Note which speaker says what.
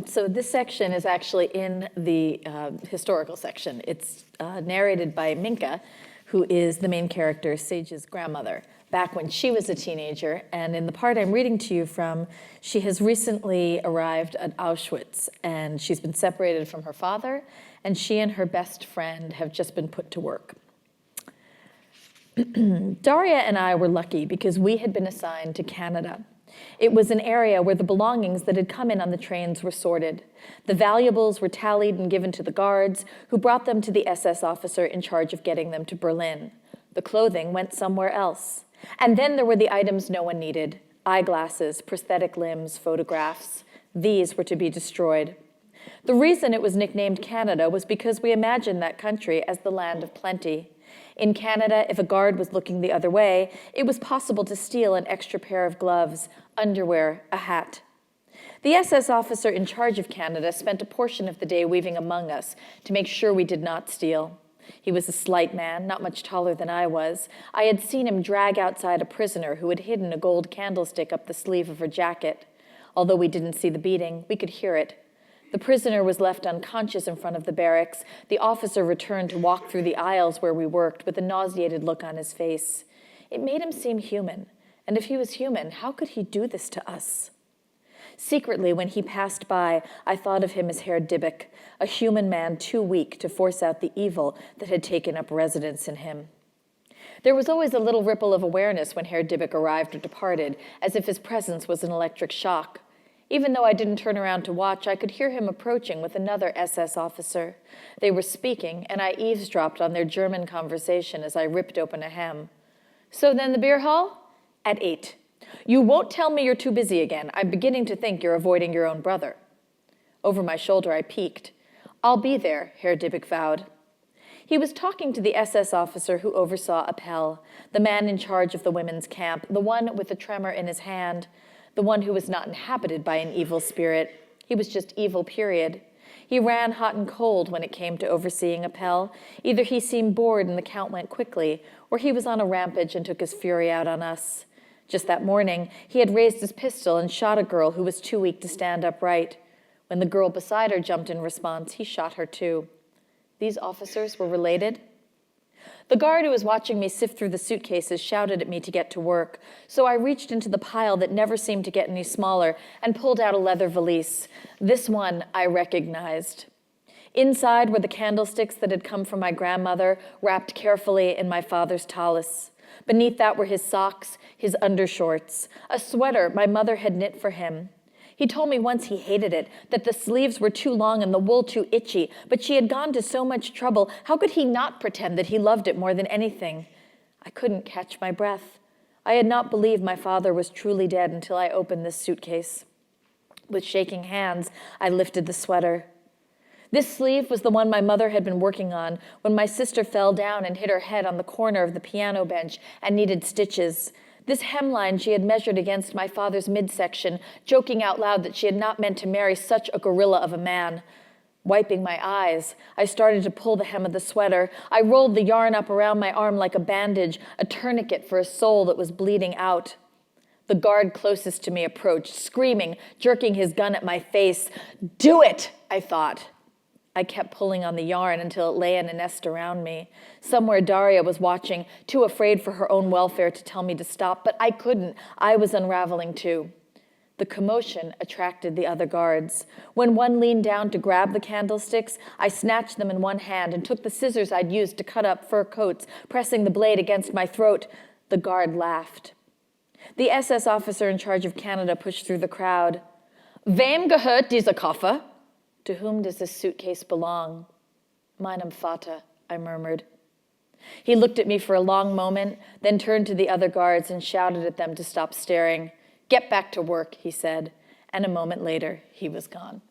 Speaker 1: So this section is actually in the historical section. It's narrated by Minka, who is the main character, Sage's grandmother, back when she was a teenager. And in the part I'm reading to you from, she has recently arrived at Auschwitz, and she's been separated from her father, and she and her best friend have just been put to work. Daria and I were lucky because we had been assigned to Canada. It was an area where the belongings that had come in on the trains were sorted. The valuables were tallied and given to the guards, who brought them to the SS officer in charge of getting them to Berlin. The clothing went somewhere else. And then there were the items no one needed: eyeglasses, prosthetic limbs, photographs. These were to be destroyed. The reason it was nicknamed Canada was because we imagined that country as the land of plenty. In Canada, if a guard was looking the other way, it was possible to steal an extra pair of gloves, underwear, a hat. The SS officer in charge of Canada spent a portion of the day weaving among us to make sure we did not steal. He was a slight man, not much taller than I was. I had seen him drag outside a prisoner who had hidden a gold candlestick up the sleeve of her jacket. Although we didn't see the beating, we could hear it. The prisoner was left unconscious in front of the barracks. The officer returned to walk through the aisles where we worked with a nauseated look on his face. It made him seem human. And if he was human, how could he do this to us? Secretly, when he passed by, I thought of him as Herr Dybbuk, a human man too weak to force out the evil that had taken up residence in him. There was always a little ripple of awareness when Herr Dybbuk arrived or departed, as if his presence was an electric shock. Even though I didn't turn around to watch, I could hear him approaching with another SS officer. They were speaking, and I eavesdropped on their German conversation as I ripped open a hem. "So then the beer hall?" "At 8. You won't tell me you're too busy again. I'm beginning to think you're avoiding your own brother." Over my shoulder, I peeked. "I'll be there," Herr Dybbuk vowed. He was talking to the SS officer who oversaw Appel, the man in charge of the women's camp, the one with the tremor in his hand, the one who was not inhabited by an evil spirit. He was just evil, period. He ran hot and cold when it came to overseeing Appel. Either he seemed bored and the count went quickly, or he was on a rampage and took his fury out on us. Just that morning, he had raised his pistol and shot a girl who was too weak to stand upright. When the girl beside her jumped in response, he shot her too. These officers were related. The guard who was watching me sift through the suitcases shouted at me to get to work, so I reached into the pile that never seemed to get any smaller and pulled out a leather valise. This one I recognized. Inside were the candlesticks that had come from my grandmother, wrapped carefully in my father's tallis. Beneath that were his socks, his undershorts, a sweater my mother had knit for him. He told me once he hated it, that the sleeves were too long and the wool too itchy, but she had gone to so much trouble. How could he not pretend that he loved it more than anything? I couldn't catch my breath. I had not believed my father was truly dead until I opened this suitcase. With shaking hands, I lifted the sweater. This sleeve was the one my mother had been working on when my sister fell down and hit her head on the corner of the piano bench and needed stitches. This hemline she had measured against my father's midsection, joking out loud that she had not meant to marry such a gorilla of a man. Wiping my eyes, I started to pull the hem of the sweater. I rolled the yarn up around my arm like a bandage, a tourniquet for a soul that was bleeding out. The guard closest to me approached, screaming, jerking his gun at my face. "Do it," I thought. I kept pulling on the yarn until it lay in a nest around me. Somewhere Daria was watching, too afraid for her own welfare to tell me to stop, but I couldn't. I was unraveling too. The commotion attracted the other guards. When one leaned down to grab the candlesticks, I snatched them in one hand and took the scissors I'd used to cut up fur coats, pressing the blade against my throat. The guard laughed. The SS officer in charge of Canada pushed through the crowd. "Wem gehört dieser Koffer?" "To whom does this suitcase belong?" "Meinem Vater," I murmured. He looked at me for a long moment, then turned to the other guards and shouted at them to stop staring. "Get back to work," he said, and a moment later, he was gone.